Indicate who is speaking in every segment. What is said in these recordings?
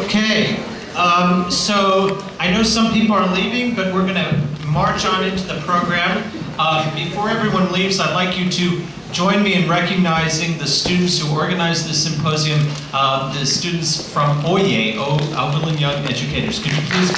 Speaker 1: Okay, so I know some people are leaving, but we're going to march on into the program. Before everyone leaves, I'd like you to join me in recognizing the students who organized this symposium, the students from OYE, Oberlin Young Educators. Could you please be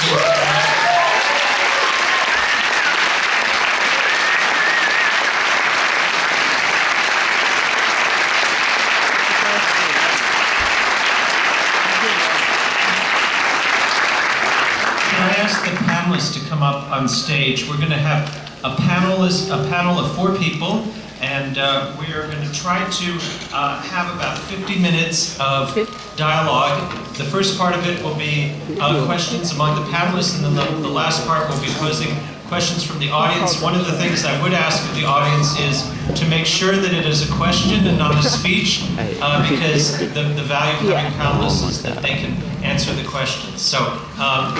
Speaker 1: to come up on stage. We're going to have a panel of 4 people, and we are going to try to have about 50 minutes of dialogue. The first part of it will be questions among the panelists, and then the last part will be posing questions from the audience. One of the things I would ask of the audience is to make sure that it is a question and not a speech, because the value of having panelists is that they can answer the questions. So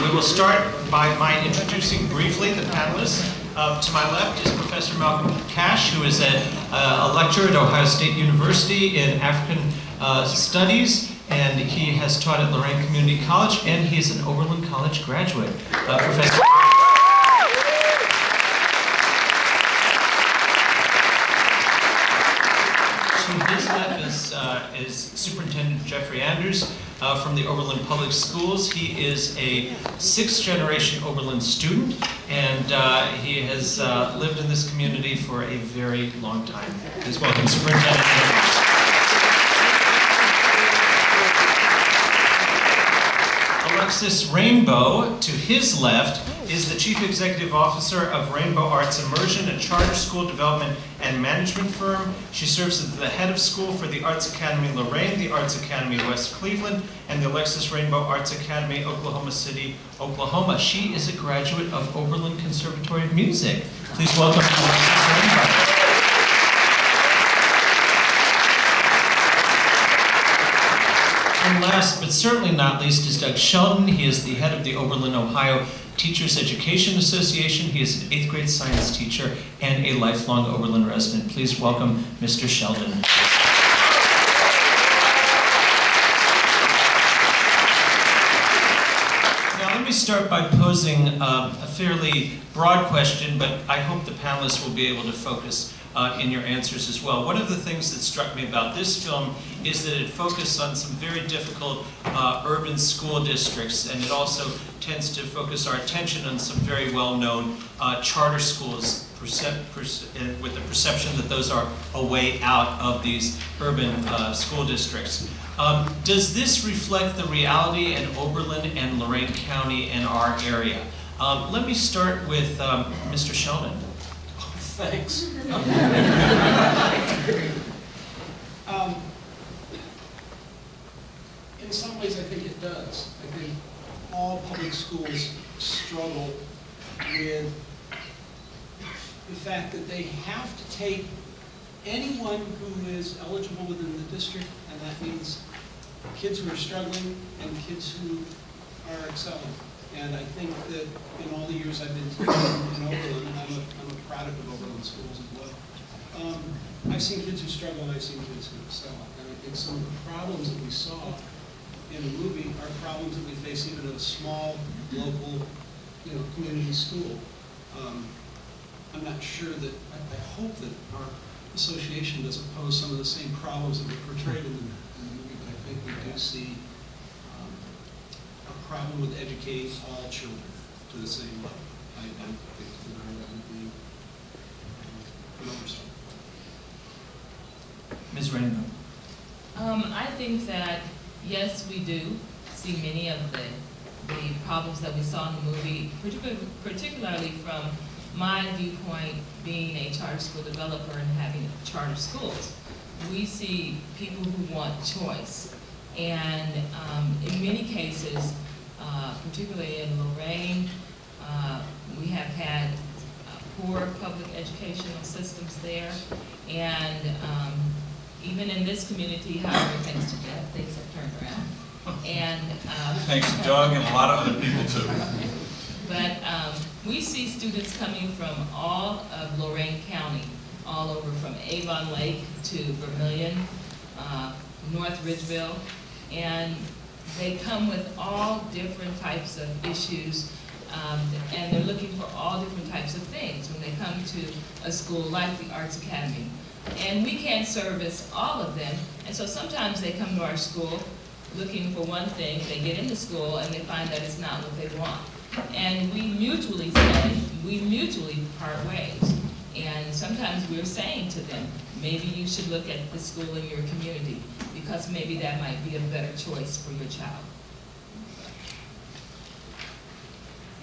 Speaker 1: we will start by my introducing briefly the panelists. To my left is Professor Malcolm Cash, who is a lecturer at Ohio State University in African Studies, and he has taught at Lorraine Community College, and he is an Oberlin College graduate. Professor. To his left is Superintendent Jeffrey Anders from the Oberlin Public Schools. He is a 6th-generation Oberlin student, and he has lived in this community for a very long time. Please welcome Superintendent Anders. Alexis Rainbow, to his left, is the Chief Executive Officer of Rainbow Arts Immersion, a charter school development and management firm. She serves as the head of school for the Arts Academy Lorraine, the Arts Academy West Cleveland, and the Alexis Rainbow Arts Academy, Oklahoma City, Oklahoma. She is a graduate of Oberlin Conservatory of Music. Please welcome Alexis Rainbow. And last, but certainly not least, is Doug Sheldon. He is the head of the Oberlin, Ohio Teachers Education Association. He is an 8th grade science teacher and a lifelong Oberlin resident. Please welcome Mr. Sheldon. Now let me start by posing a fairly broad question, but I hope the panelists will be able to focus in your answers as well. One of the things that struck me about this film is that it focused on some very difficult urban school districts, and it also tends to focus our attention on some very well-known charter schools with the perception that those are a way out of these urban school districts. Does this reflect the reality in Oberlin and Lorraine County and our area? Let me start with Mr. Sheldon.
Speaker 2: Thanks. In some ways, I think it does. I think all public schools struggle with the fact that they have to take anyone who is eligible within the district, and that means kids who are struggling and kids who are excelling. And I think that in all the years I've been teaching in Oberlin, and I'm a product of Oberlin schools as well, I've seen kids who struggle and I've seen kids who excel. And I think some of the problems that we saw in the movie are problems that we face even at a small, local, community school. I'm not sure that, I hope that our association doesn't pose some of the same problems that were portrayed in the movie, but I think we do see a problem with educating all children to the same level. I don't think that would be an oversight.
Speaker 1: Ms. Rainbow.
Speaker 3: I think that, yes, we do see many of the problems that we saw in the movie, particularly from my viewpoint being a charter school developer and having charter schools. We see people who want choice. And in many cases, particularly in Lorraine, we have had poor public educational systems there. And even in this community, however, thanks to Jeff, things have turned around. And
Speaker 4: thanks to Doug and a lot of other people too.
Speaker 3: But we see students coming from all of Lorraine County, all over from Avon Lake to Vermilion, North Ridgeville, and they come with all different types of issues, and they're looking for all different types of things when they come to a school like the Arts Academy. And we can't service all of them, and so sometimes they come to our school looking for one thing, they get into school and they find that it's not what they want. And we mutually part ways. And sometimes we're saying to them, maybe you should look at the school in your community, because maybe that might be a better choice for your child.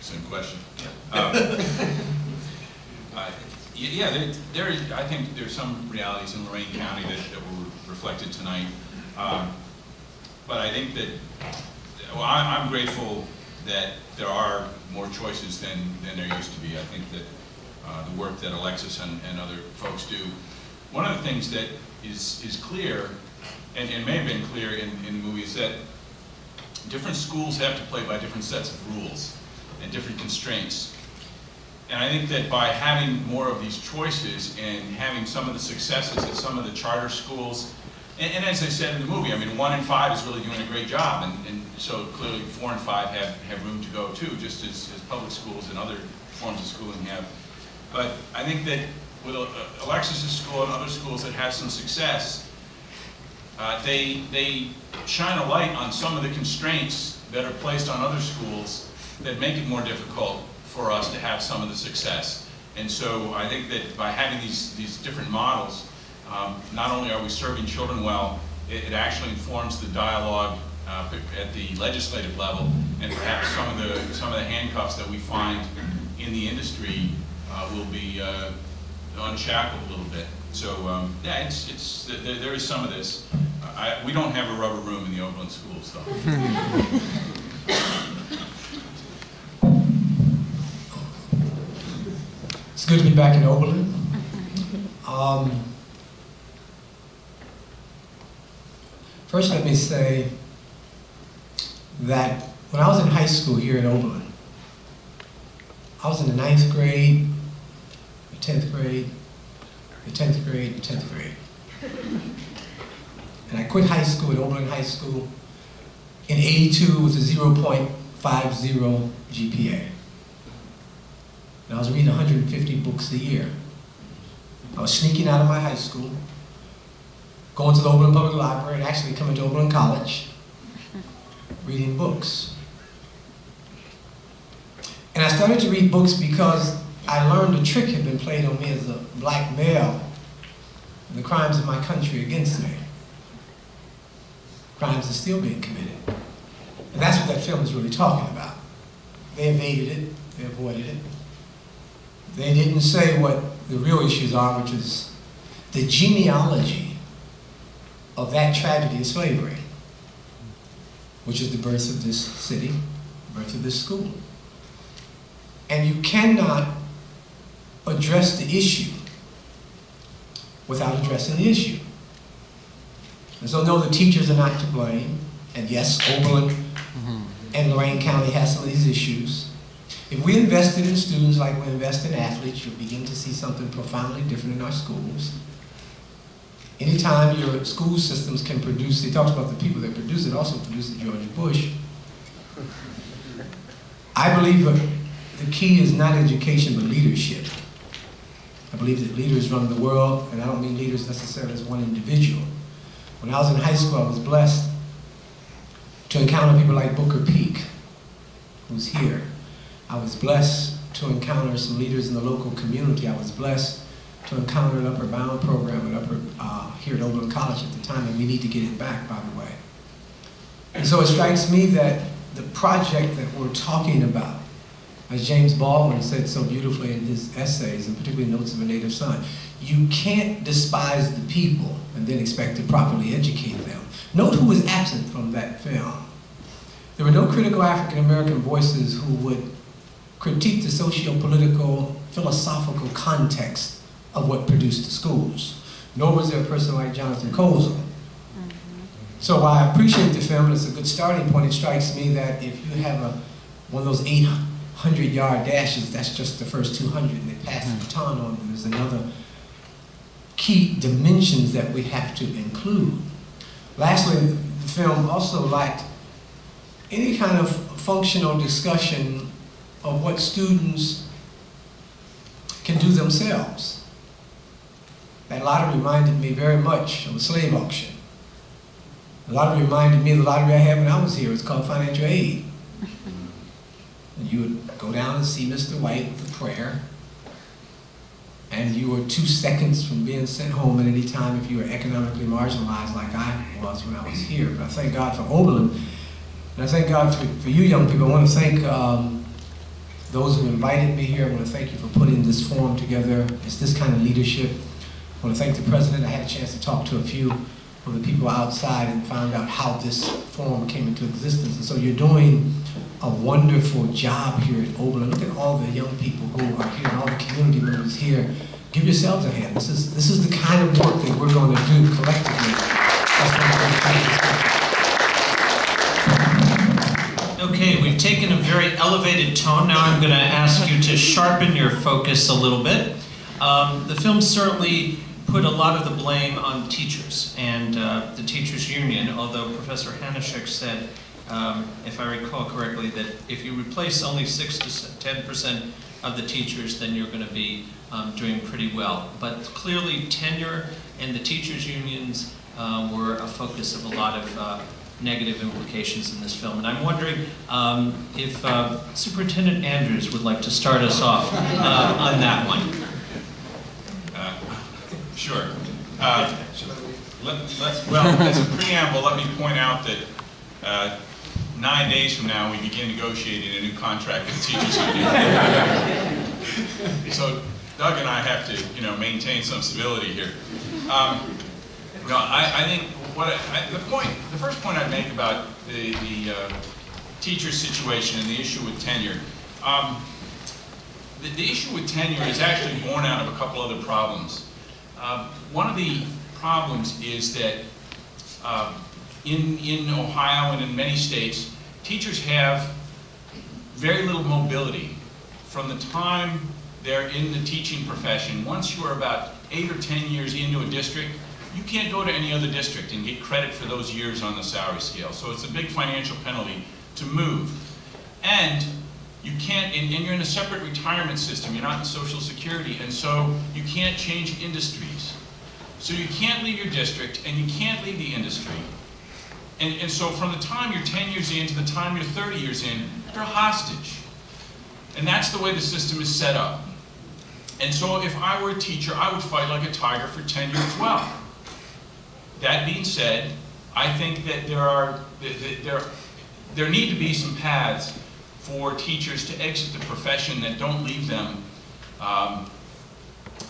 Speaker 4: Same question. Yeah, I think there's some realities in Lorain County that were reflected tonight. But I think that, well, I'm grateful that there are more choices than there used to be. I think that the work that Alexis and other folks do, one of the things that is clear, and may have been clear in the movie, is that different schools have to play by different sets of rules and different constraints. And I think that by having more of these choices and having some of the successes at some of the charter schools, and as I said in the movie, I mean, 1 in 5 is really doing a great job, and so clearly 4 and 5 have room to go too, just as public schools and other forms of schooling have. But I think that with Alexis's school and other schools that have some success, they shine a light on some of the constraints that are placed on other schools that make it more difficult for us to have some of the success. And so I think that by having these different models, not only are we serving children well, it actually informs the dialogue at the legislative level, and perhaps some of the handcuffs that we find in the industry will be unshackled a little bit. So yeah, there is some of this. We don't have a rubber room in the Oberlin schools, though.
Speaker 5: It's good to be back in Oberlin. First, let me say that when I was in high school here in Oberlin, I was in the 9th grade, the 10th grade, the 10th grade, the 10th grade. And I quit high school at Oberlin High School in '82 with a 0.50 GPA. And I was reading 150 books a year. I was sneaking out of my high school, going to the Oberlin Public Library, and actually coming to Oberlin College, reading books. And I started to read books because I learned a trick had been played on me as a black male and the crimes of my country against me. Crimes are still being committed. And that's what that film is really talking about. They evaded it, they avoided it. They didn't say what the real issues are, which is the genealogy of that tragedy of slavery, which is the birth of this city, the birth of this school. And you cannot address the issue without addressing the issue. And so no, the teachers are not to blame. And yes, Oberlin and Lorain County has some of these issues. If we invested in students like we invest in athletes, you'll begin to see something profoundly different in our schools. Anytime your school systems can produce, he talks about the people that produce it, also produce the George Bush. I believe the key is not education, but leadership. I believe that leaders run the world, and I don't mean leaders necessarily as one individual. When I was in high school, I was blessed to encounter people like Booker Peak, who's here. I was blessed to encounter some leaders in the local community. I was blessed to encounter an Upper Bound program here at Oberlin College at the time, and we need to get it back, by the way. And so it strikes me that the project that we're talking about, as James Baldwin said so beautifully in his essays, and particularly Notes of a Native Son, you can't despise the people and then expect to properly educate them. Note who was absent from that film. There were no critical African-American voices who would critique the socio-political, philosophical context of what produced the schools. Nor was there a person like Jonathan Kozel. So while I appreciate the film, it's a good starting point. It strikes me that if you have one of those 800-yard dashes, that's just the first 200, and they pass the baton on. There's another key dimensions that we have to include. Lastly, the film also lacked any kind of functional discussion of what students can do themselves. That lottery reminded me very much of a slave auction. The lottery reminded me of the lottery I had when I was here. It's called financial aid. And you would go down and see Mr. White with a prayer, and you were 2 seconds from being sent home at any time if you were economically marginalized like I was when I was here. But I thank God for Oberlin, and I thank God for you young people. I want to thank those who invited me here. I want to thank you for putting this forum together. It's this kind of leadership. I want to thank the president. I had a chance to talk to a few of the people outside and found out how this forum came into existence. And so you're doing a wonderful job here at Oberlin. Look at all the young people who are here and all the community members here. Give yourselves a hand. This is the kind of work that we're going to do collectively.
Speaker 1: Okay, we've taken a very elevated tone. Now I'm going to ask you to sharpen your focus a little bit. The film certainly put a lot of the blame on teachers and the teachers union, although Professor Hanishek said, if I recall correctly, that if you replace only 6 to 10% of the teachers, then you're going to be doing pretty well. But clearly tenure and the teachers unions were a focus of a lot of negative implications in this film. And I'm wondering if Superintendent Andrews would like to start us off on that one.
Speaker 4: Sure. Well, as a preamble, let me point out that 9 days from now, we begin negotiating a new contract with the teachers union. So Doug and I have to, maintain some stability here. I think the first point I'd make about the teacher situation and the issue with tenure. The issue with tenure is actually born out of a couple other problems. One of the problems is that in Ohio and in many states, teachers have very little mobility from the time they're in the teaching profession. Once you are about 8 or 10 years into a district, you can't go to any other district and get credit for those years on the salary scale. So it's a big financial penalty to move. And you can't, and you're in a separate retirement system, you're not in Social Security, and so you can't change industries. So you can't leave your district, and you can't leave the industry. And so from the time you're 10 years in to the time you're 30 years in, you're hostage. And that's the way the system is set up. And so if I were a teacher, I would fight like a tiger for tenure as well. That being said, I think that there need to be some paths for teachers to exit the profession that don't leave them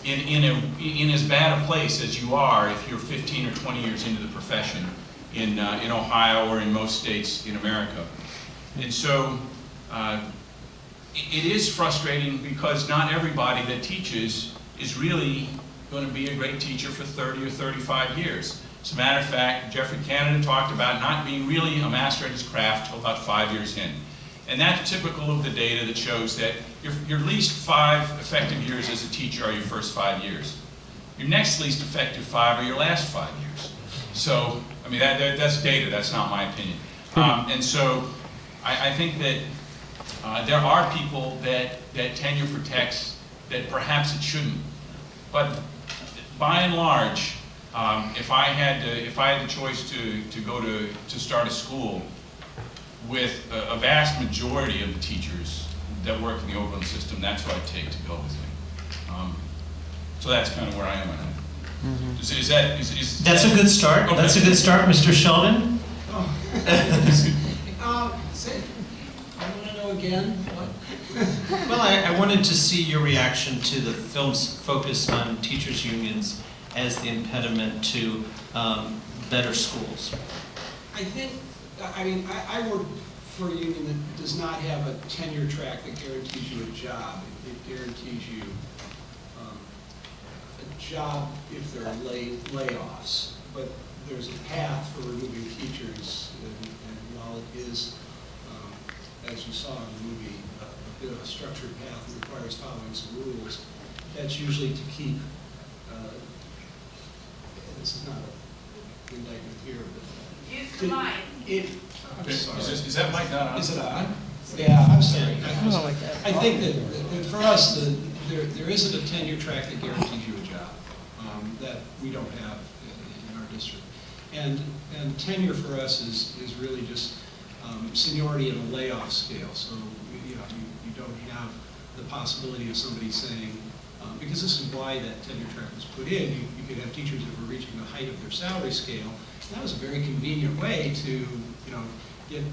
Speaker 4: in as bad a place as you are if you're 15 or 20 years into the profession in Ohio or in most states in America. And so it is frustrating because not everybody that teaches is really going to be a great teacher for 30 or 35 years. As a matter of fact, Jeffrey Canada talked about not being really a master at his craft until about 5 years in. And that's typical of the data that shows that your least 5 effective years as a teacher are your first 5 years. Your next least effective 5 are your last 5 years. So, I mean, that's data, that's not my opinion. And so, I think that there are people that tenure protects that perhaps it shouldn't. But by and large, if I had the choice to go to start a school with a vast majority of the teachers that work in the Oberlin system, that's what I'd take to go with me. So that's kind of where I am on that. Mm-hmm.
Speaker 1: That's a good start. Okay. That's a good start, Mr. Sheldon.
Speaker 2: Oh. I want to know again what?
Speaker 1: Well, I wanted to see your reaction to the film's focus on teachers' unions as the impediment to better schools.
Speaker 2: I work for a union that does not have a tenure track that guarantees you a job. It guarantees you a job if there are layoffs. But there's a path for removing teachers, and while it is, as you saw in the movie, a bit of a structured path that requires following some rules, that's usually to keep, this is not an indictment here, but
Speaker 3: Use the mic.
Speaker 2: I'm sorry.
Speaker 4: Is that mic not on?
Speaker 2: Is it on? Yeah, I'm sorry. I think that for us, there isn't a tenure track that guarantees you a job that we don't have in our district. And tenure for us is really just seniority in a layoff scale. So you don't have the possibility of somebody saying, because this is why that tenure track was put in. You could have teachers that were reaching the height of their salary scale. And that was a very convenient way to get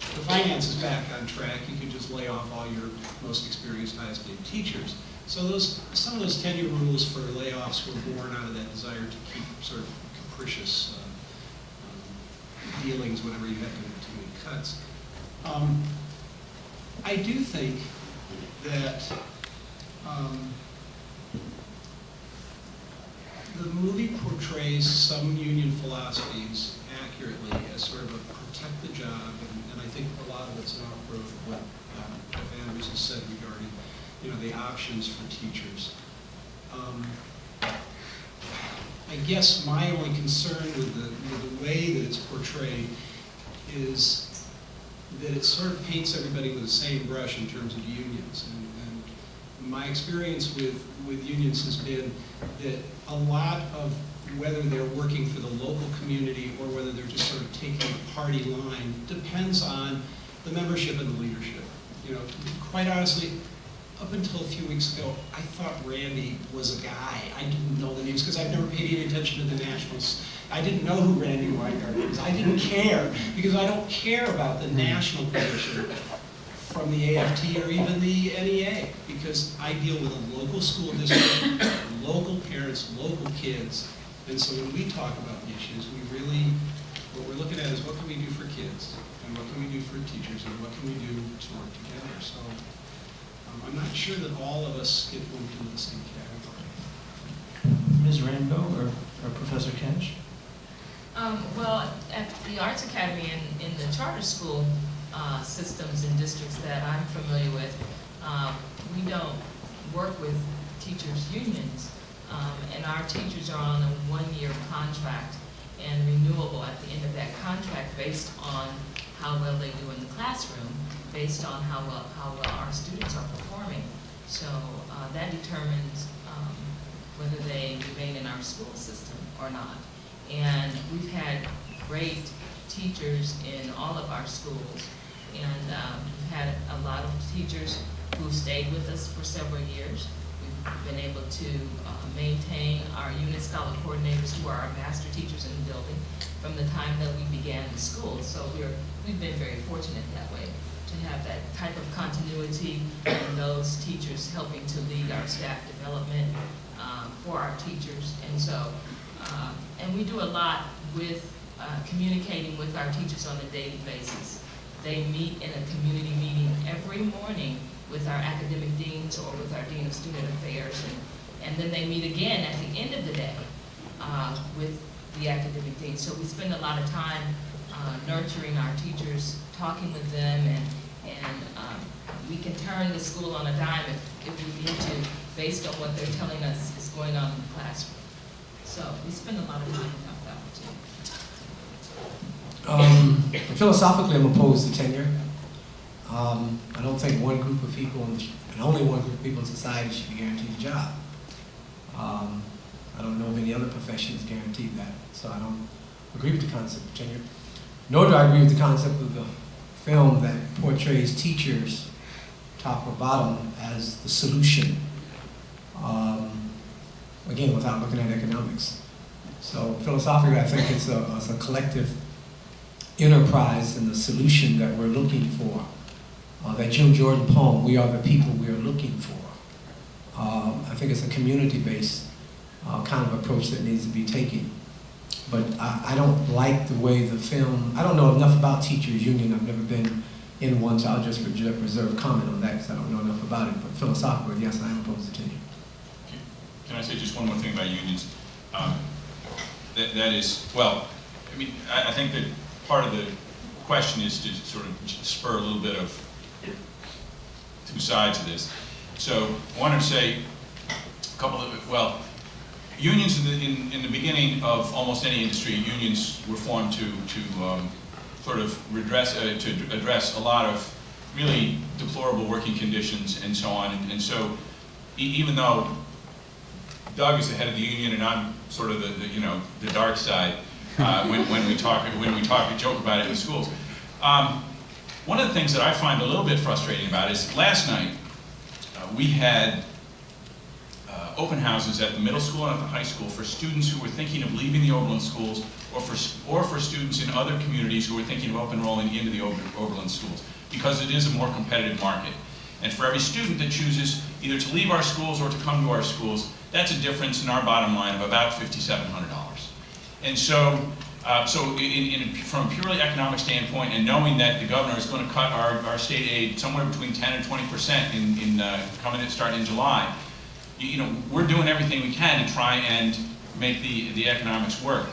Speaker 2: the finances back on track. You could just lay off all your most experienced, highest paid teachers. So some of those tenure rules for layoffs were born out of that desire to keep sort of capricious dealings whenever you had to make cuts. I do think that the movie portrays some union philosophies accurately as sort of a protect the job, and I think a lot of it's an outgrowth of what Andrews has said regarding the options for teachers. I guess my only concern with the way that it's portrayed is that it sort of paints everybody with the same brush in terms of unions. And my experience with unions has been that a lot of whether they're working for the local community or whether they're just sort of taking a party line depends on the membership and the leadership. Quite honestly, up until a few weeks ago, I thought Randy was a guy. I didn't know the names because I've never paid any attention to the nationals. I didn't know who Randy Weingart was. I didn't care because I don't care about the national position from the AFT or even the NEA because I deal with a local school district, local parents, local kids. And so when we talk about issues, what we're looking at is what can we do for kids and what can we do for teachers and what can we do to work together. So I'm not sure that all of us get lumped into the same category.
Speaker 1: Ms. Rambo or Professor Kench?
Speaker 3: Well, at the Arts Academy in the charter school systems and districts that I'm familiar with, we don't work with teachers' unions, and our teachers are on a one-year contract and renewable at the end of that contract based on how well they do in the classroom, based on how well our students are performing. So that determines whether they remain in our school system or not. And we've had great teachers in all of our schools, and we've had a lot of teachers who stayed with us for several years. We've been able to maintain our unit scholar coordinators who are our master teachers in the building from the time that we began the school. So we've been very fortunate that way to have that type of continuity and those teachers helping to lead our staff development for our teachers. And so, and we do a lot with communicating with our teachers on a daily basis. They meet in a community meeting every morning with our academic deans or with our Dean of Student Affairs, and then they meet again at the end of the day with the academic dean. So we spend a lot of time nurturing our teachers, talking with them, and we can turn the school on a dime if we need to, based on what they're telling us is going on in the classroom. So we spend a lot of time with that too.
Speaker 5: Philosophically, I'm opposed to tenure. I don't think one group of people, and only one group of people in society should be guaranteed a job. I don't know of any other profession that's guaranteed that, so I don't agree with the concept of tenure. Nor do I agree with the concept of the film that portrays teachers, top or bottom, as the solution. Again, without looking at economics. So philosophically, I think it's a collective enterprise and the solution that we're looking for. That Jim Jordan poem, "We are the people we are looking for." I think it's a community-based kind of approach that needs to be taken. But I don't like the way the film, I don't know enough about teachers' union. I've never been in one, so I'll just reserve comment on that because I don't know enough about it. But philosophically, yes, I am opposed to tenure.
Speaker 4: Can I say just one more thing about unions? That is, well, I mean, I think that part of the question is to sort of spur a little bit of two sides of this. So I wanted to say a couple of, well, unions in the beginning of almost any industry, unions were formed to sort of address a lot of really deplorable working conditions and so on. And so even though Doug is the head of the union and I'm sort of the dark side when we talk and joke about it in the schools. One of the things that I find a little bit frustrating about is last night we had open houses at the middle school and at the high school for students who were thinking of leaving the Oberlin schools, or for students in other communities who were thinking of open enrolling into the Oberlin schools, because it is a more competitive market. And for every student that chooses either to leave our schools or to come to our schools, that's a difference in our bottom line of about $5,700. And so, from a purely economic standpoint, and knowing that the governor is going to cut our state aid somewhere between 10 and 20% starting in July, we're doing everything we can to try and make the economics work.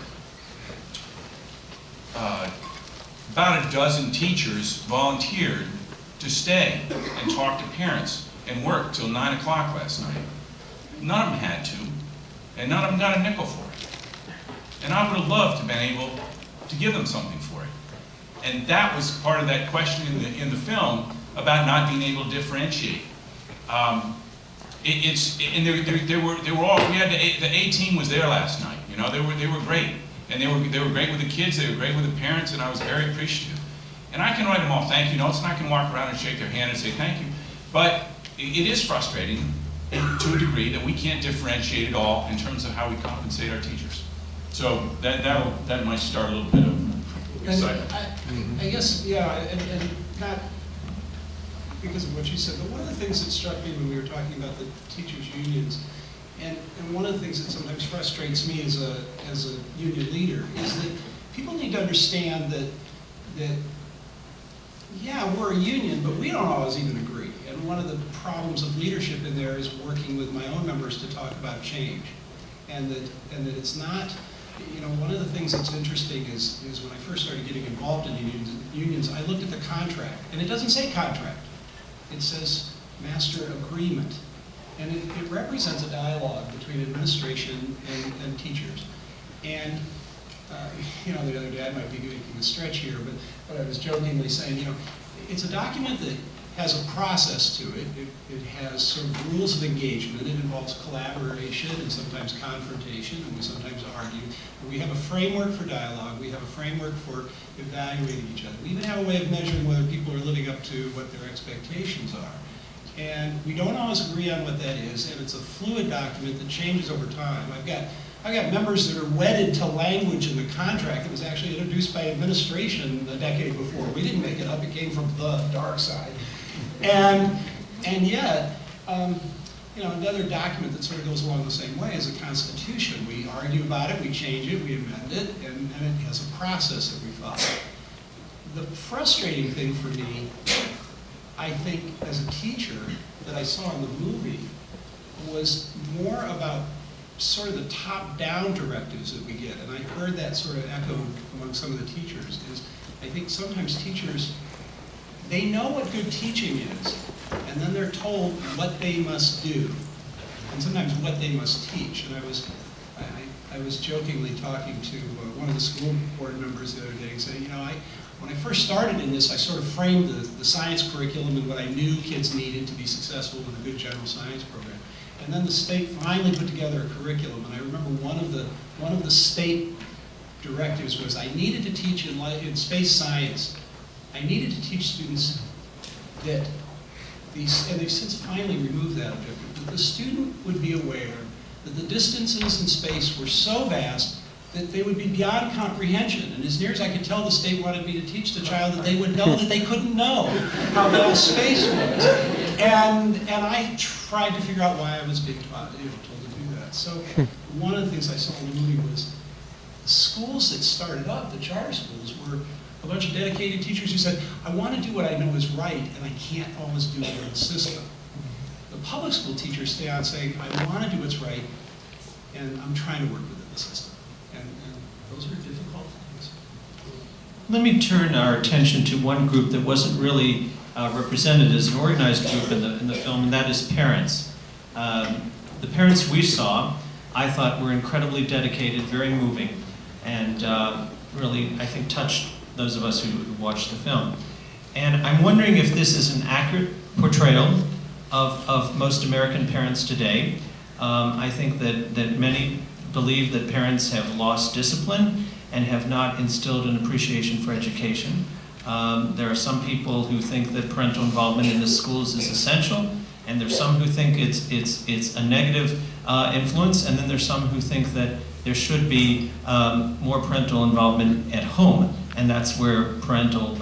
Speaker 4: About a dozen teachers volunteered to stay and talk to parents and work till 9 o'clock last night. None of them had to, and none of them got a nickel for it. And I would have loved to have been able to give them something for it. And that was part of that question in the film about not being able to differentiate. They were all, we had the A team was there last night. They were great. And they were great with the kids, they were great with the parents, and I was very appreciative. And I can write them all thank you notes, and I can walk around and shake their hand and say thank you. But it is frustrating to a degree that we can't differentiate at all in terms of how we compensate our teachers. So that might start a little bit of excitement.
Speaker 2: I guess, yeah, and not because of what you said, but one of the things that struck me when we were talking about the teachers' unions, and one of the things that sometimes frustrates me as a union leader is that people need to understand that yeah, we're a union, but we don't always even agree. And one of the problems of leadership in there is working with my own members to talk about change. And that it's not, one of the things that's interesting is when I first started getting involved in unions, I looked at the contract, and it doesn't say contract. It says master agreement. And it represents a dialogue between administration and teachers. And, the other day I might be making a stretch here, but I was jokingly saying, it's a document that has a process to it. It has sort of rules of engagement. It involves collaboration and sometimes confrontation, and we sometimes argue. But we have a framework for dialogue. We have a framework for evaluating each other. We even have a way of measuring whether people are living up to what their expectations are. And we don't always agree on what that is, and it's a fluid document that changes over time. I've got members that are wedded to language in the contract that was actually introduced by administration a decade before. We didn't make it up, it came from the dark side. And yet, another document that sort of goes along the same way is a constitution. We argue about it, we change it, we amend it, and it has a process that we follow. The frustrating thing for me, I think, as a teacher, that I saw in the movie was more about sort of the top-down directives that we get. And I heard that sort of echoed among some of the teachers, is I think sometimes teachers, they know what good teaching is, and then they're told what they must do, and sometimes what they must teach. And I was jokingly talking to one of the school board members the other day, saying, when I first started in this, I sort of framed the science curriculum and what I knew kids needed to be successful in a good general science program. And then the state finally put together a curriculum, and I remember one of the state directives was I needed to teach in space science. I needed to teach students that and they've since finally removed that objective, that the student would be aware that the distances in space were so vast that they would be beyond comprehension. And as near as I could tell, the state wanted me to teach the child that they would know that they couldn't know how vast space was. And I tried to figure out why I was being told to do that. So one of the things I saw in the movie was the schools that started up, the charter schools, were a bunch of dedicated teachers who said, I want to do what I know is right, and I can't always do it in the system. The public school teachers stay on saying, I want to do what's right, and I'm trying to work within the system. And those are difficult things.
Speaker 1: Let me turn our attention to one group that wasn't really represented as an organized group in the film, and that is parents. The parents we saw I thought were incredibly dedicated, very moving, and really, I think, touched those of us who watched the film. And I'm wondering if this is an accurate portrayal of most American parents today. I think that many believe that parents have lost discipline and have not instilled an appreciation for education. There are some people who think that parental involvement in the schools is essential, and there's some who think it's a negative influence, and then there's some who think that there should be more parental involvement at home, and that's where parental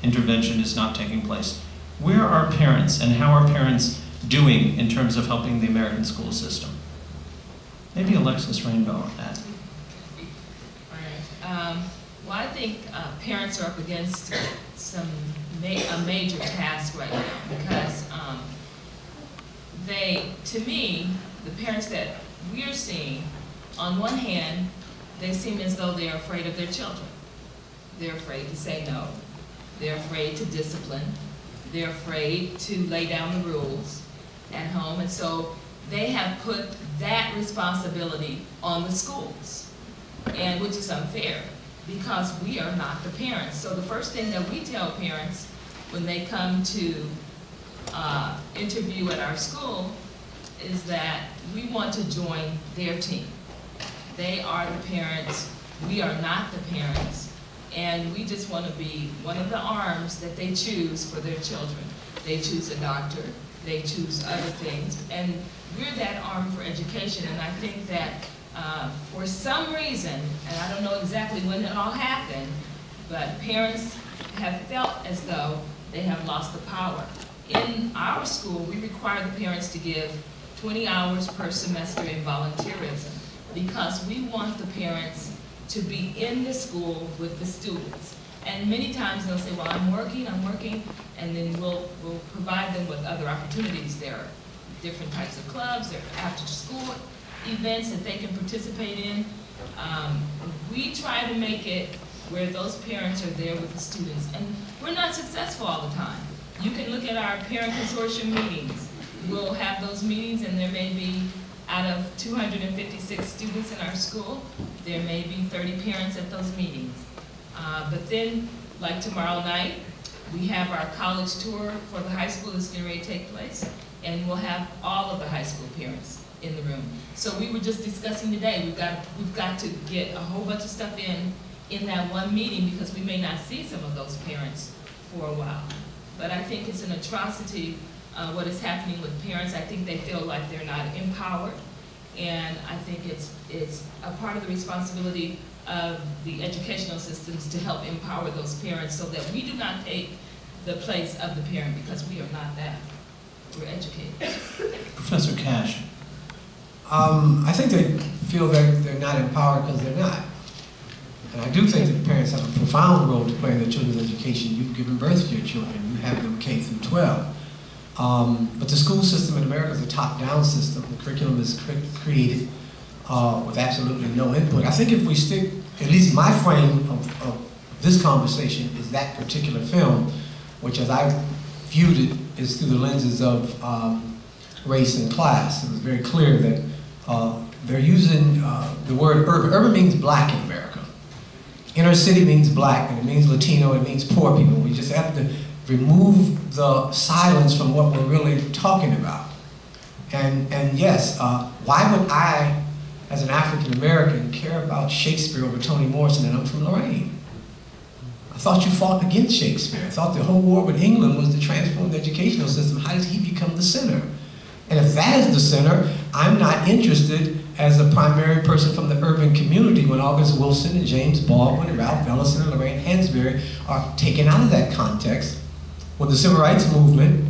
Speaker 1: intervention is not taking place. Where are parents, and how are parents doing in terms of helping the American school system? Maybe Alexis Rainbow on that.
Speaker 3: Well, I think parents are up against a major task right now, because to me, the parents that we're seeing, on one hand, they seem as though they're afraid of their children. They're afraid to say no. They're afraid to discipline. They're afraid to lay down the rules at home, and so they have put that responsibility on the schools, and which is unfair, because we are not the parents. So the first thing that we tell parents when they come to interview at our school is that we want to join their team. They are the parents, we are not the parents, and we just want to be one of the arms that they choose for their children. They choose a doctor, they choose other things, and we're that arm for education. And I think that for some reason, and I don't know exactly when it all happened, but parents have felt as though they have lost the power. In our school, we require the parents to give 20 hours per semester in volunteerism, because we want the parents to be in the school with the students. And many times they'll say, well, I'm working, and then we'll provide them with other opportunities. There are different types of clubs, there are after-school events that they can participate in. We try to make it where those parents are there with the students, and we're not successful all the time. You can look at our parent consortium meetings. We'll have those meetings, and there may be, out of 256 students in our school, there may be 30 parents at those meetings. But then, like tomorrow night, we have our college tour for the high school that's getting ready to take place, and we'll have all of the high school parents in the room. So we were just discussing today, we've got to get a whole bunch of stuff in that one meeting, because we may not see some of those parents for a while. But I think it's an atrocity what is happening with parents. I think they feel like they're not empowered, and I think it's a part of the responsibility of the educational systems to help empower those parents, so that we do not take the place of the parent, because we are not that. We're educators.
Speaker 1: Professor Cash.
Speaker 5: I think they feel that they're not empowered because they're not. And I do think that parents have a profound role to play in their children's education. You've given birth to your children. You have them K through 12. But the school system in America is a top-down system. The curriculum is created with absolutely no input. I think if we stick, at least my frame of this conversation is that particular film, which as I viewed it is through the lenses of race and class. It was very clear that they're using the word urban. Urban means black in America. Inner city means black, and it means Latino, it means poor people. We just have to remove the silence from what we're really talking about. And yes, why would I, as an African American, care about Shakespeare over Toni Morrison, and I'm from Lorraine? I thought you fought against Shakespeare. I thought the whole war with England was to transform the educational system. How does he become the center? And if that is the center, I'm not interested as a primary person from the urban community when August Wilson and James Baldwin and Ralph Ellison and Lorraine Hansberry are taken out of that context. When the Civil Rights Movement,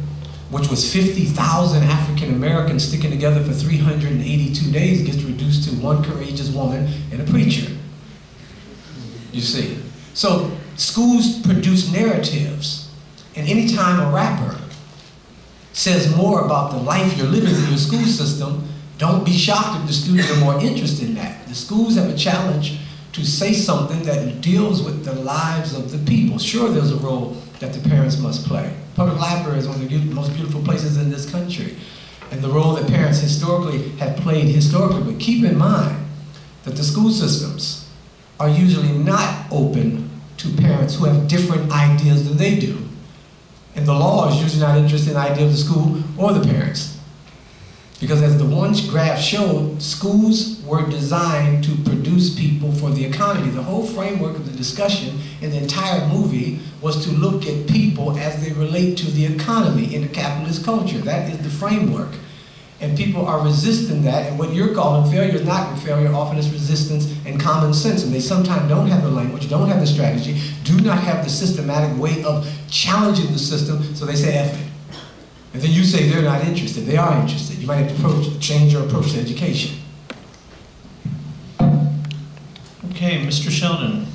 Speaker 5: which was 50,000 African Americans sticking together for 382 days, gets reduced to one courageous woman and a preacher. You see? So schools produce narratives, and anytime a rapper says more about the life you're living in your school system, don't be shocked if the students are more interested in that. The schools have a challenge to say something that deals with the lives of the people. Sure, there's a role that the parents must play. Public library is one of the most beautiful places in this country. and the role that parents historically have played historically. But keep in mind that the school systems are usually not open to parents who have different ideas than they do. And the law is usually not interested in the idea of the school or the parents. Because as the one graph showed, schools were designed to produce people for the economy. The whole framework of the discussion in the entire movie was to look at people as they relate to the economy in a capitalist culture. That is the framework. And people are resisting that, and what you're calling failure is not failure, often it's resistance and common sense. And they sometimes don't have the language, don't have the strategy, do not have the systematic way of challenging the system, so they say F it. And then you say they're not interested. They are interested. You might have to change your approach to education.
Speaker 1: Okay, Mr. Sheldon.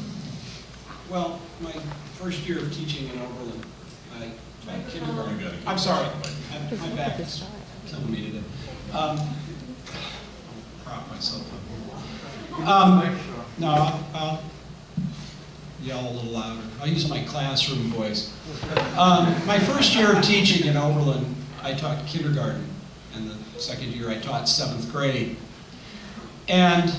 Speaker 2: Well, my first year of teaching in Oberlin, I taught kindergarten. I'm sorry, my back is telling me to do. Prop myself up. No, I'll yell a little louder. I'll use my classroom voice. My first year of teaching in Oberlin, I taught kindergarten, and the second year I taught 7th grade. And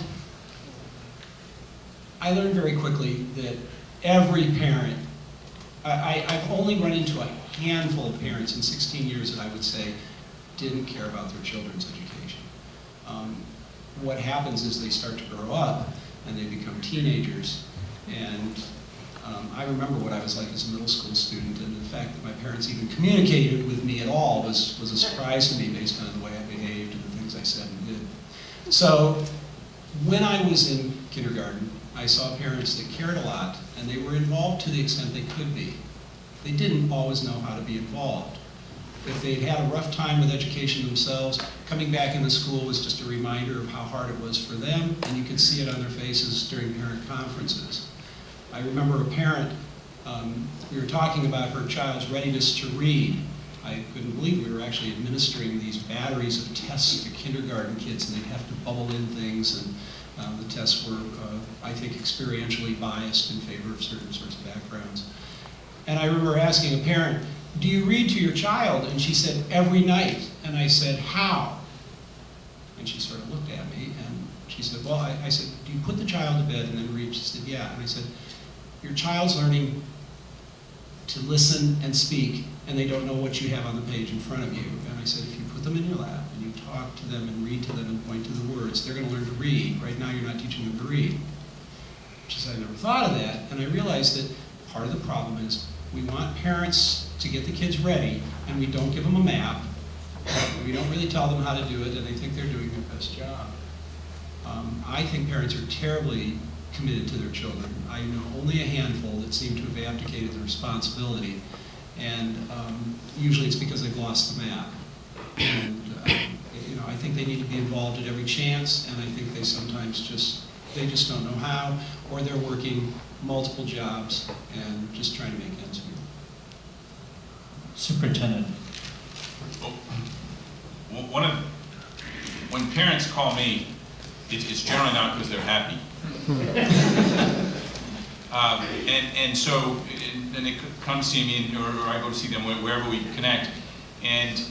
Speaker 2: I learned very quickly that every parent, I've only run into a handful of parents in 16 years that I would say didn't care about their children's education. What happens is they start to grow up and they become teenagers. And I remember what I was like as a middle school student, and the fact that my parents even communicated with me at all was a surprise to me based on the way I behaved and the things I said and did. So when I was in kindergarten, I saw parents that cared a lot, and they were involved to the extent they could be. They didn't always know how to be involved. If they'd had a rough time with education themselves, coming back into school was just a reminder of how hard it was for them, and you could see it on their faces during parent conferences. I remember a parent, we were talking about her child's readiness to read. I couldn't believe we were actually administering these batteries of tests to kindergarten kids, and they'd have to bubble in things, and the tests were, I think, experientially biased in favor of certain sorts of backgrounds. And I remember asking a parent, do you read to your child? And she said, every night. And I said, how? And she sort of looked at me, and she said, well, I said, do you put the child to bed and then read? She said, yeah. And I said, your child's learning to listen and speak, and they don't know what you have on the page in front of you. And I said, if you put them in your lap and you talk to them and read to them and point to the words, they're going to learn to read. Right now, you're not teaching them to read. She said, I never thought of that. And I realized that part of the problem is we want parents to get the kids ready, and we don't give them a map. We don't really tell them how to do it, and they think they're doing their best job. I think parents are terribly committed to their children. I know only a handful that seem to have abdicated the responsibility, and usually it's because they've lost the map. And you know, I think they need to be involved at every chance, and I think they sometimes just don't know how, or they're working multiple jobs and just trying to make ends meet.
Speaker 1: Superintendent.
Speaker 4: Well, when parents call me, it's generally not because they're happy. And so they come see me, or I go to see them wherever we connect, and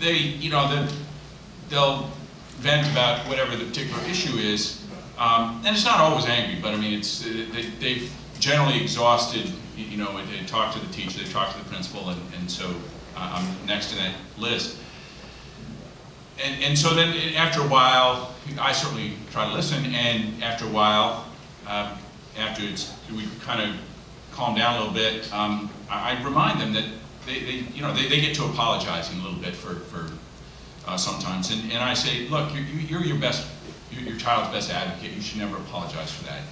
Speaker 4: they, you know, they'll vent about whatever the particular issue is, and it's not always angry, but I mean, it's they've generally exhausted, you know, they talk to the teacher, they talk to the principal, and so I'm next to that list. And so then after a while, I certainly try to listen, and after a while, after we kind of calm down a little bit, I remind them that they get to apologizing a little bit for sometimes, and I say, look, you're your child's best advocate. You should never apologize for that.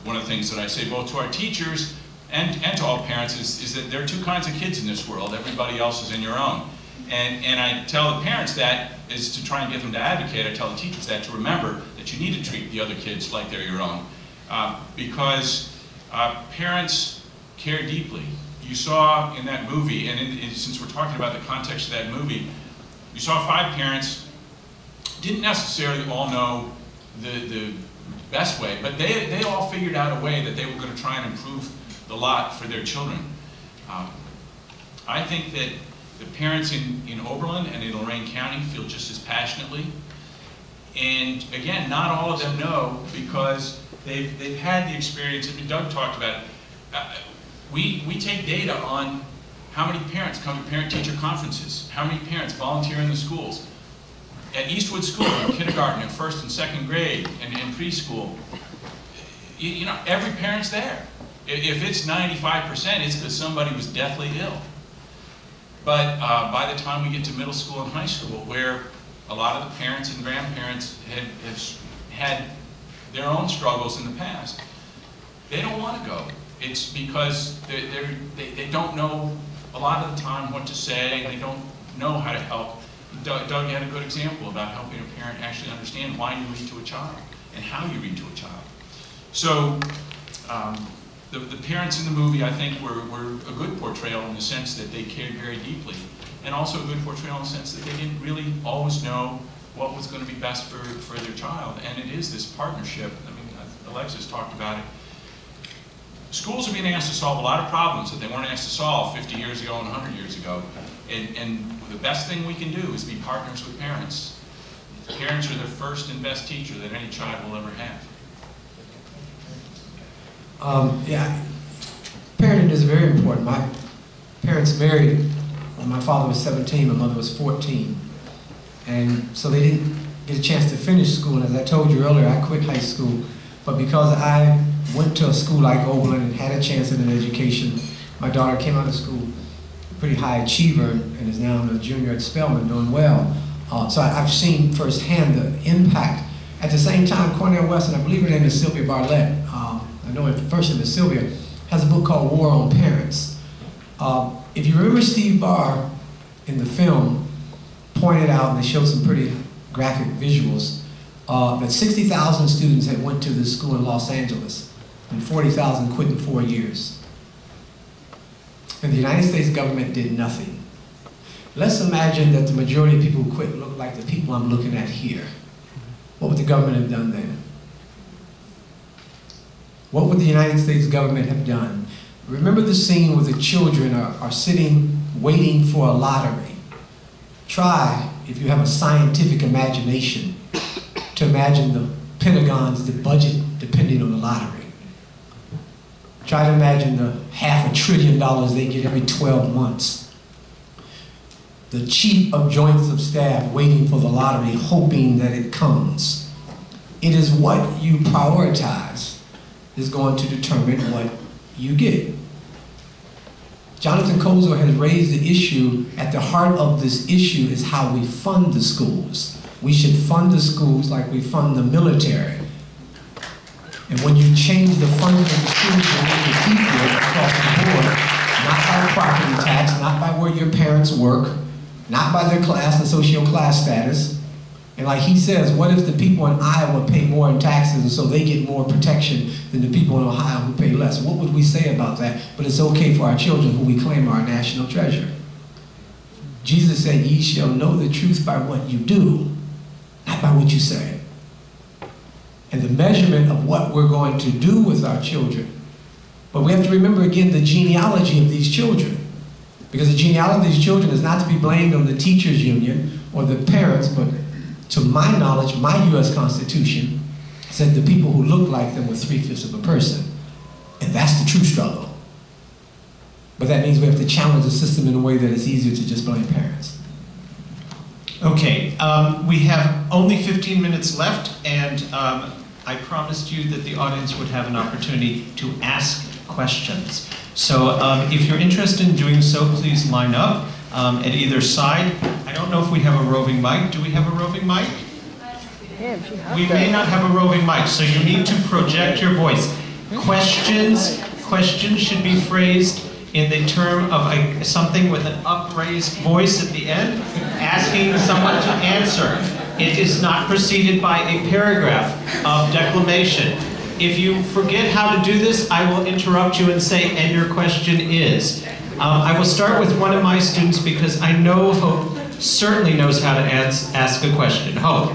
Speaker 4: One of the things that I say both to our teachers and to all parents is that there are two kinds of kids in this world. Everybody else is in your own. And I tell the parents that is to try and get them to advocate. I tell the teachers that to remember that you need to treat the other kids like they're your own. Because parents care deeply. You saw in that movie, and since we're talking about the context of that movie, you saw 5 parents didn't necessarily all know the best way, but they all figured out a way that they were going to try and improve the lot for their children. I think that The parents in Oberlin and in Lorraine County feel just as passionately. And again, not all of them know because they've had the experience, and Doug talked about it. We take data on how many parents come to parent-teacher conferences, how many parents volunteer in the schools. At Eastwood School, in kindergarten, in first and second grade, and in preschool, you know, every parent's there. If it's 95%, it's because somebody was deathly ill. But by the time we get to middle school and high school, where a lot of the parents and grandparents have had their own struggles in the past, they don't want to go. It's because they don't know a lot of the time what to say, they don't know how to help. Doug had a good example about helping a parent actually understand why you read to a child and how you read to a child. So the parents in the movie, I think, were a good portrayal in the sense that they cared very deeply, and also a good portrayal in the sense that they didn't really always know what was going to be best for their child. And it is this partnership. I mean, Alexis talked about it. Schools are being asked to solve a lot of problems that they weren't asked to solve 50 years ago and 100 years ago. And the best thing we can do is be partners with parents. Parents are the first and best teacher that any child will ever have.
Speaker 5: Yeah, parenting is very important. My parents married when my father was 17, my mother was 14. And so they didn't get a chance to finish school. And as I told you earlier, I quit high school. But because I went to a school like Oberlin and had a chance at an education, my daughter came out of school a pretty high achiever and is now a junior at Spelman, doing well. So I've seen firsthand the impact. At the same time, Cornell Weston, I believe her name is Sylvia Bartlett, I know her first name is Sylvia, has a book called War on Parents. If you remember, Steve Barr in the film pointed out, and they showed some pretty graphic visuals, that 60,000 students had went to this school in Los Angeles, and 40,000 quit in 4 years. And the United States government did nothing. Let's imagine that the majority of people who quit look like the people I'm looking at here. What would the government have done then? What would the United States government have done? Remember the scene where the children are sitting waiting for a lottery. Try, if you have a scientific imagination, to imagine the Pentagon's the budget depending on the lottery. Try to imagine the $500 billion they get every 12 months. The chief of joints of staff waiting for the lottery, hoping that it comes. It is what you prioritize is going to determine what you get. Jonathan Kozel has raised the issue. At the heart of this issue is how we fund the schools. We should fund the schools like we fund the military. And when you change the funding of the schools, you make it equal across the board, not by property tax, not by where your parents work, not by their class and socio-class status. And like he says, what if the people in Iowa pay more in taxes and so they get more protection than the people in Ohio who pay less? What would we say about that? But it's okay for our children who we claim are our national treasure. Jesus said, ye shall know the truth by what you do, not by what you say. And the measurement of what we're going to do with our children. But we have to remember again the genealogy of these children. Because the genealogy of these children is not to be blamed on the teachers union or the parents, but to my knowledge, my US Constitution said the people who look like them were 3/5 of a person. And that's the true struggle. But that means we have to challenge the system in a way that it's easier to just blame parents.
Speaker 1: Okay, we have only 15 minutes left, and I promised you that the audience would have an opportunity to ask questions. So if you're interested in doing so, please line up at either side. I don't know if we have a roving mic. Do we have a roving mic? We may not have a roving mic, so you need to project your voice. Questions should be phrased in the term of something with an upraised voice at the end, asking someone to answer. It is not preceded by a paragraph of declamation. If you forget how to do this, I will interrupt you and say, and your question is. I will start with one of my students because I know Hope certainly knows how to ask a question. Hope.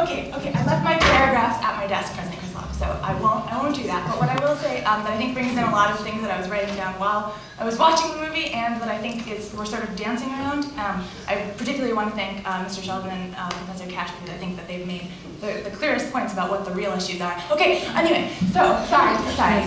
Speaker 6: Okay, I left my paragraphs at my desk, President Krislov, so I won't won't do that. But what I will say that I think brings in a lot of things that I was writing down while I was watching the movie, and that I think we're sort of dancing around. I particularly want to thank Mr. Sheldon and Professor Cash, because I think that they've made the clearest points about what the real issues are. Okay, anyway, so, sorry.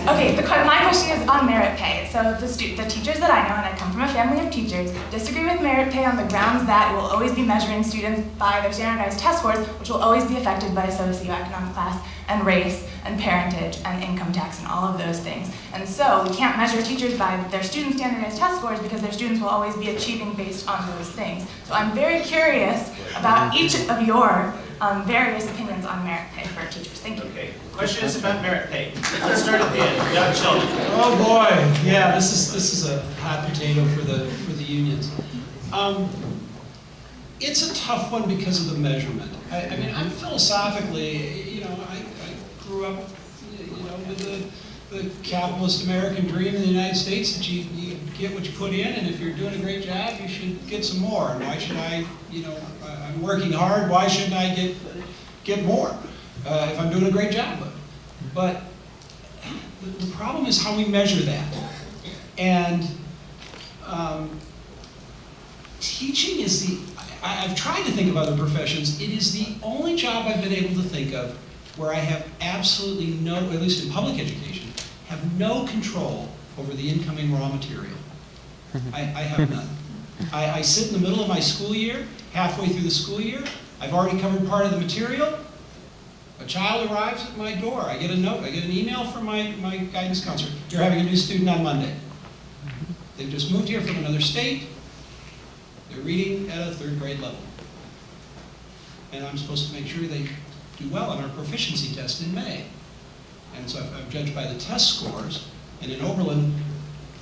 Speaker 6: Okay, my question is on merit pay. So the teachers that I know, and I come from a family of teachers, disagree with merit pay on the grounds that it will always be measuring students by their standardized test scores, which will always be affected by socioeconomic class and race and parentage and income tax and all of those things. And so we can't measure teachers by their student standardized test scores, because their students will always be achieving based on those things. So I'm very curious about each of your various opinions on merit pay for teachers. Thank you.
Speaker 1: Okay. Question is about merit pay. Let's start at the end. Doug Sheldon.
Speaker 2: Oh boy, yeah, this is a hot potato for the unions. It's a tough one because of the measurement. I mean, I'm philosophically, you know, I grew up, you know, with the capitalist American dream in the United States, that you get what you put in, and if you're doing a great job, you should get some more. And why should I, you know, I'm working hard, why shouldn't I get more if I'm doing a great job? But the problem is how we measure that. And teaching is I've tried to think of other professions. It is the only job I've been able to think of where I have absolutely no, at least in public education, have no control over the incoming raw material. I have none. I sit in the middle of my school year, halfway through the school year, I've already covered part of the material. A child arrives at my door, I get a note, I get an email from my guidance counselor. You're having a new student on Monday. They've just moved here from another state. They're reading at a 3rd grade level. And I'm supposed to make sure they do well on our proficiency test in May. And so I'm judged by the test scores. And in Oberlin,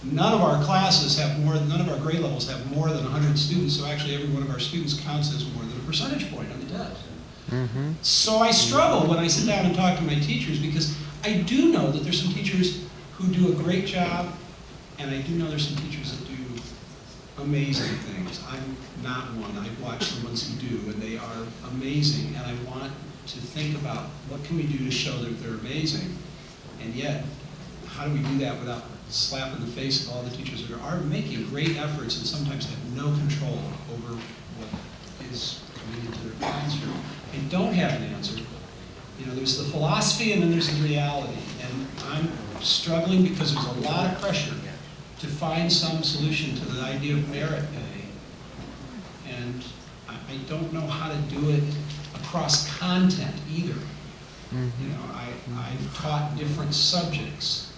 Speaker 2: none of our classes have none of our grade levels have more than 100 students. So actually every one of our students counts as more than a percentage point on the test. So I struggle when I sit down and talk to my teachers, because I do know that there's some teachers who do a great job, and I do know there's some teachers that do amazing things. I'm not one. I've watched the ones who do, and they are amazing, and I want to think about what can we do to show that they're amazing, and yet, how do we do that without slapping the face of all the teachers that are making great efforts and sometimes have no control over what is coming into their classroom? I don't have an answer. You know, there's the philosophy and then there's the reality, and I'm struggling because there's a lot of pressure to find some solution to the idea of merit pay. And I don't know how to do it across content either. You know, I've taught different subjects,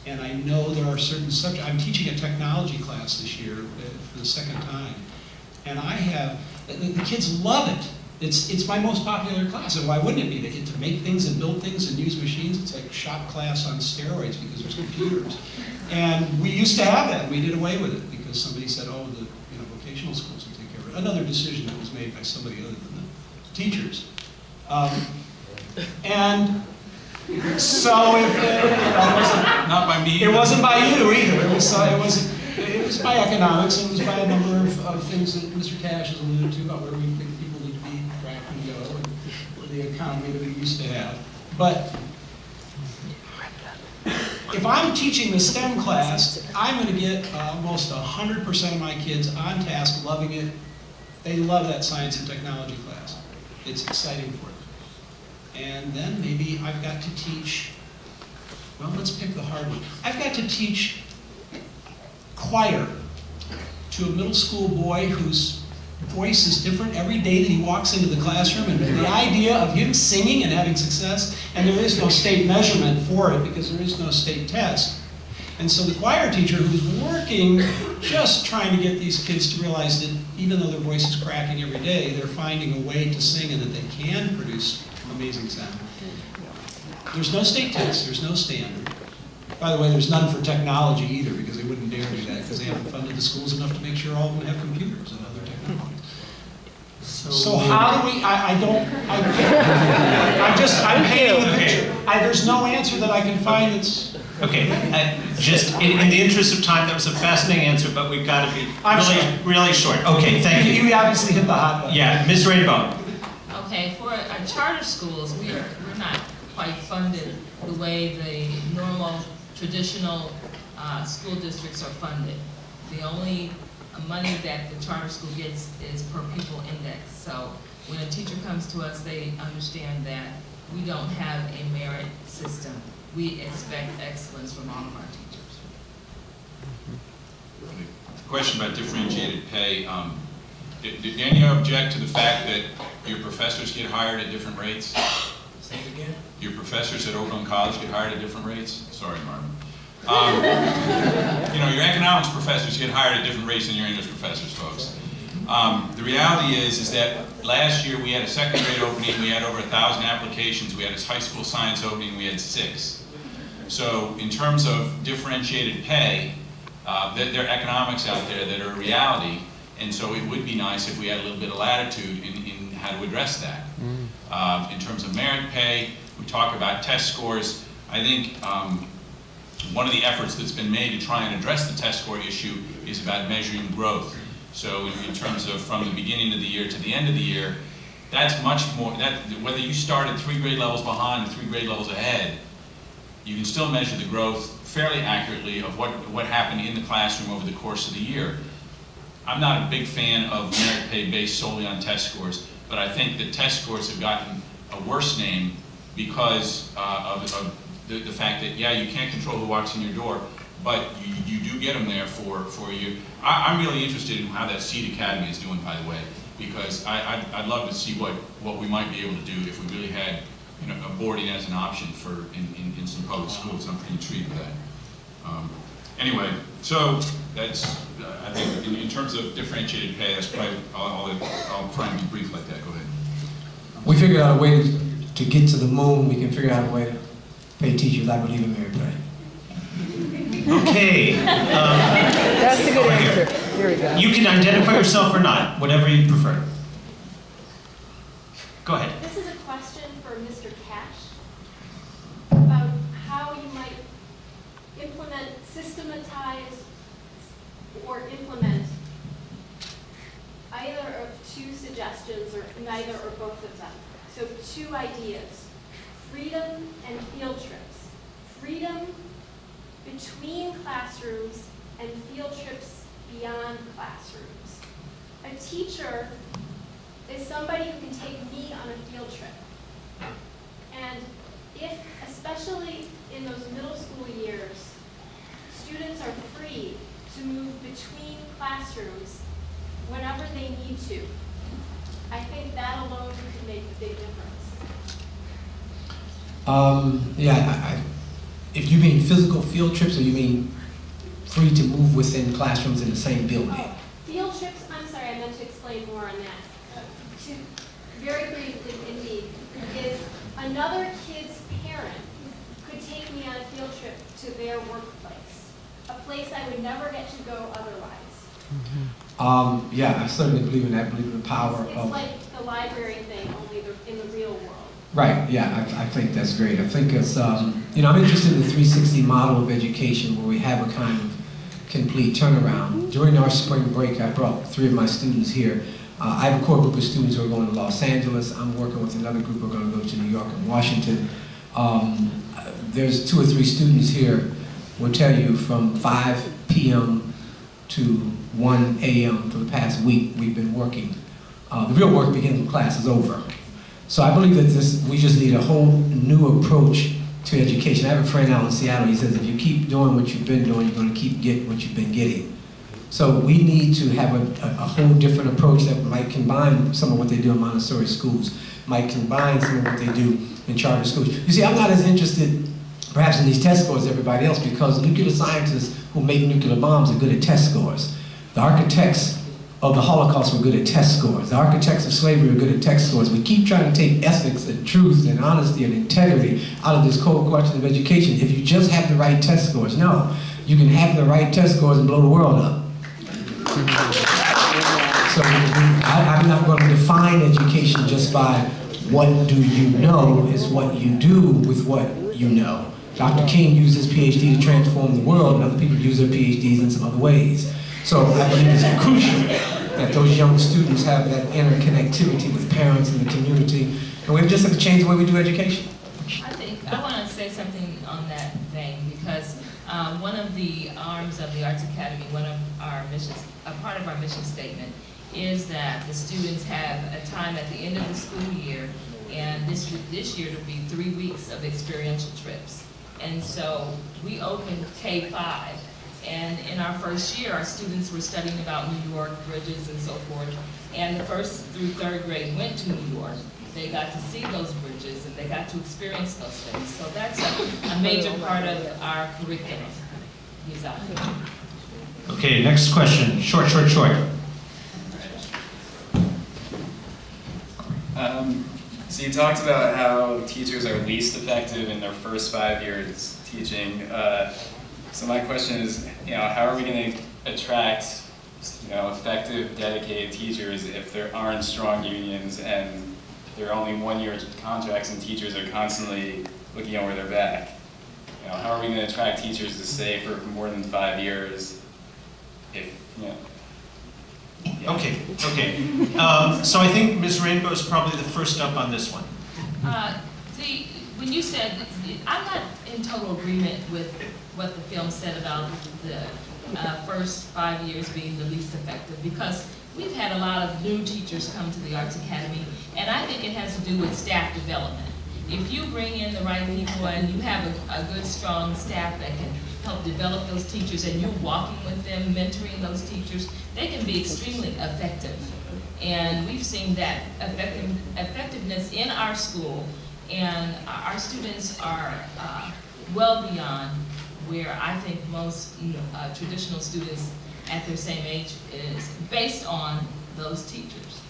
Speaker 2: and I know there are certain subjects. I'm teaching a technology class this year for the 2nd time, and I have, the kids love it. It's my most popular class, and why wouldn't it be? They get to make things and build things and use machines. It's like shop class on steroids because there's computers. And we used to have that, and we did away with it because somebody said, oh, the vocational schools will take care of it. Another decision that was made by somebody other than the teachers. And so it wasn't,
Speaker 4: not by me.
Speaker 2: It wasn't by you either. It was by economics, and it was by a number of things that Mr. Cash has alluded to about where we think people need to be tracked and go, and the economy that we used to have. But if I'm teaching the STEM class, I'm going to get almost 100% of my kids on task, loving it. They love that science and technology class. It's exciting for them. And then maybe I've got to teach, well, let's pick the hard one. I've got to teach choir to a middle school boy whose voice is different every day that he walks into the classroom, and the idea of him singing and having success, and there is no state measurement for it because there is no state test. And so the choir teacher who's working, just trying to get these kids to realize that even though their voice is cracking every day, they're finding a way to sing and that they can produce amazing sound. There's no state test, there's no standard. By the way, there's none for technology either, because they wouldn't dare do that because they haven't funded the schools enough to make sure all of them have computers and other technologies. So how do we, I'm painting the picture. There's no answer that I can find that's...
Speaker 1: Okay, just in the interest of time, that was a fascinating answer, but we've got to be really short. Okay, thank you.
Speaker 2: You obviously hit the hot button.
Speaker 1: Yeah, Ms. Rainbow.
Speaker 3: Okay, for our charter schools, we're not quite funded the way the normal, traditional school districts are funded. The only money that the charter school gets is per pupil index. So when a teacher comes to us, they understand that we don't have a merit system. We expect excellence from all of our teachers.
Speaker 4: Question about differentiated pay. Did any object to the fact that your professors get hired at different rates?
Speaker 5: Say it again.
Speaker 4: Your professors at Oberlin College get hired at different rates? Sorry, Marvin. You know, your economics professors get hired at different rates than your English professors, folks. The reality is that last year we had a second grade opening, we had over 1,000 applications, we had a high school science opening, we had 6. So in terms of differentiated pay, there are economics out there that are a reality, and so it would be nice if we had a little bit of latitude in how to address that. In terms of merit pay, we talk about test scores. I think one of the efforts that's been made to try and address the test score issue is about measuring growth. So in terms of from the beginning of the year to the end of the year, that's much more, whether you start at 3 grade levels behind or 3 grade levels ahead, you can still measure the growth fairly accurately of what happened in the classroom over the course of the year. I'm not a big fan of merit pay based solely on test scores, but I think that test scores have gotten a worse name because of the fact that, yeah, you can't control who walks in your door, but you do get them there for you. I'm really interested in how that Seed Academy is doing, by the way, because I'd love to see what we might be able to do if we really had, you know, boarding as an option for in some public schools. I'm pretty intrigued with that. Anyway, so that's I think in terms of differentiated pay, that's probably I'll try and be brief like that. Go ahead.
Speaker 5: We figured out a way to get to the moon. We can figure out a way to pay teachers, I believe, in merit pay.
Speaker 1: Okay.
Speaker 7: That's a good answer. Here we go.
Speaker 1: You can identify yourself or not, whatever you prefer. Go ahead.
Speaker 8: This is a question for Mr. Cash about how you might implement, systematize, or implement either of 2 suggestions or neither or both of them. So 2 ideas, freedom and field trips. Freedom between classrooms and field trips beyond classrooms. A teacher is somebody who can take me on a field trip. And if, especially in those middle school years, students are free to move between classrooms whenever they need to, I think that alone could make a big difference.
Speaker 5: Yeah, if you mean physical field trips, or you mean free to move within classrooms in the same building?
Speaker 8: Oh, field trips, I'm sorry, I meant to explain more on that. Very briefly indeed, is another kid's parent could take me on a field trip to their workplace, a place I would never get to go otherwise.
Speaker 5: Yeah, I certainly believe in that. I believe in the power of...
Speaker 8: It's like the library thing, only in the real world.
Speaker 5: Right, yeah, I think that's great. I think it's, you know, I'm interested in the 360 model of education where we have a kind of complete turnaround. During our spring break, I brought 3 of my students here. I have a core group of students who are going to Los Angeles. I'm working with another group who are going to go to New York and Washington. There's 2 or 3 students here will tell you from 5 p.m. to 1 a.m. for the past week we've been working. The real work begins when class is over. So I believe that we just need a whole new approach to education. I have a friend out in Seattle, he says if you keep doing what you've been doing, you're going to keep getting what you've been getting. So we need to have a whole different approach that might combine some of what they do in Montessori schools, might combine some of what they do in charter schools. You see, I'm not as interested perhaps in these test scores as everybody else because nuclear scientists who make nuclear bombs are good at test scores. The architects of the Holocaust were good at test scores. The architects of slavery were good at test scores. We keep trying to take ethics and truth and honesty and integrity out of this cold question of education. If you just have the right test scores, no. You can have the right test scores and blow the world up. So I'm not going to define education just by what do you know, is what you do with what you know. Dr. King used his PhD to transform the world, and other people use their PhDs in some other ways. So I believe it's crucial that those young students have that interconnectivity with parents and the community, and we just have to change the way we do education.
Speaker 3: I want to say something One of the arms of the Arts Academy, one of our missions, a part of our mission statement, is that the students have a time at the end of the school year, and this year it'll be 3 weeks of experiential trips. And so we opened K-5, and in our first year, our students were studying about New York bridges and so forth, and the first through third grade went to New York. They got to see those bridges, and they got to experience those things. So that's a major part of our curriculum.
Speaker 1: Okay, next question. Short.
Speaker 9: So you talked about how teachers are least effective in their first 5 years teaching. So my question is, how are we going to attract, effective, dedicated teachers if there aren't strong unions and there are only 1 year contracts and teachers are constantly looking over their back? How are we going to attract teachers to stay for more than 5 years if,
Speaker 1: Okay. So I think Ms. Rainbow is probably the first up on this one.
Speaker 3: When you said, I'm not in total agreement with what the film said about the first 5 years being the least effective, because we've had a lot of new teachers come to the Arts Academy, and I think it has to do with staff development. If you bring in the right people and you have a good, strong staff that can help develop those teachers, and you're walking with them, mentoring those teachers, they can be extremely effective. And we've seen that effectiveness in our school, and our students are well beyond where I think most traditional students at their same age is, based on those teachers.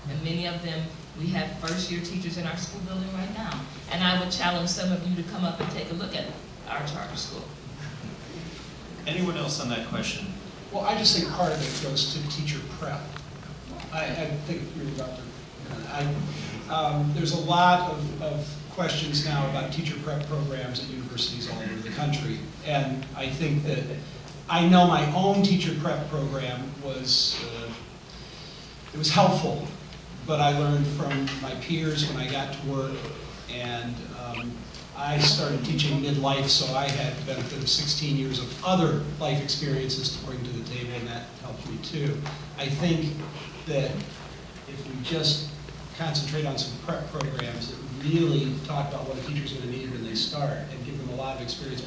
Speaker 3: And many of them, we have first-year teachers in our school building right now. And I would challenge some of you to come up and take a look at our charter school.
Speaker 1: Anyone else on that question?
Speaker 2: Well, I just think part of it goes to teacher prep. I think you're about to, there's a lot of questions now about teacher prep programs at universities all over the country. And I think that, I know my own teacher prep program was, it was helpful, but I learned from my peers when I got to work, and I started teaching midlife, so I had the benefit of 16 years of other life experiences to bring to the table, and that helped me too. I think that if we just concentrate on some prep programs that really talk about what a teacher's going to need when they start and give them a lot of experience